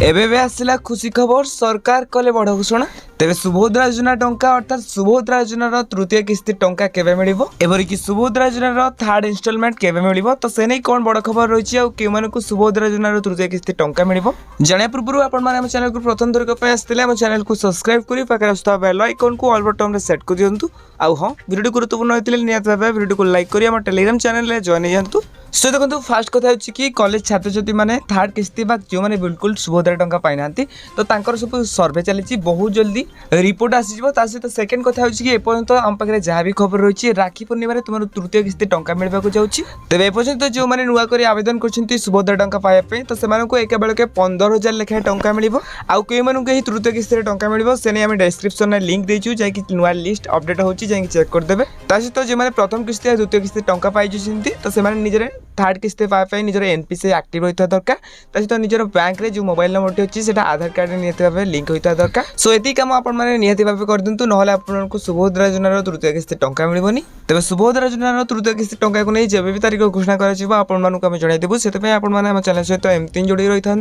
एबे आसला खुशी खबर सरकार कले बड़ घोषणा तेरे सुभद्रा योजना टंका अर्थात सुभद्रा योजनार तृतीय किस्ती टंका केबे मिलिबो एबरिकी सुभद्रा योजनार थर्ड इंस्टॉलमेंट केबे मिलिबो तो से नै कोन बड़ खबर रहिछि आ के मानको सुभद्रा योजनार तृतीय किस्ती टंका मिलिबो जाने पूर्व आपण माने हम चैनल को प्रथम दरक पय आस्तिले हम चैनल को सब्सक्राइब करी पाकर आस्ता बेल आइकन को ऑल बटन रे सेट कर दियंतु आ हां वीडियो गुरुत्वपूर्ण होइतिले नियत भाबे वीडियो को लाइक करी हम टेलीग्राम चैनल रे जॉइन होयंतु सो देखो फास्ट कथा होछि कि कॉलेज छात्र छात्री माने थर्ड किस्ती बा जो माने बिल्कुल सुभद्रा टंका पाइ नांती तो तांकर सब सर्वे चली बहुत जल्दी रिपोर्ट आसीजो ता सहित सेकंड कथा होछि कि एपर्यंत हम पाखरे जहाँ भी खबर रही राखी पूर्णिमा तुम तृतीय किस्ती टंका मिलवा जाऊँगी तेज एपर्यंत जो मैंने नुआ कर आवेदन कर सुभद्रा टंका पाइबा तो से एक बेलके 15,000 लेखाएं टंका मिल आउ कई तृतीय किस्ती टंका मिल से नहीं आम डिस्क्रिप्शन में लिंक देचु जैक नुआ लिस्ट अपडेट होची जाई चेक करदेबे ता सहित जो मैंने प्रथम किस्ती द्वितीय किस्ती टंका पाई तो से निजरे थर्ड किस्ती पाइबा निजर एनपीसी एक्टिव होता दरकार ता सहित निजर बैंक रे जो मोबाइल नंबर अच्छी से आधार कार्ड निहत भाव लिंक होता दरकार सो ये काम आपण निहत भाव कर दिंतु नहले आपको सुभद्रा योजनार तृतीय किस्ती टंका मिलबनी तेज सुभद्रा योजनार तृतीय किस्ती टंका को नहीं जब भी तारीख घोषणा कर आपण मानक आम जणाइदेबू से आपण मैंने चैनल सहित एमती जोड़ी रही था।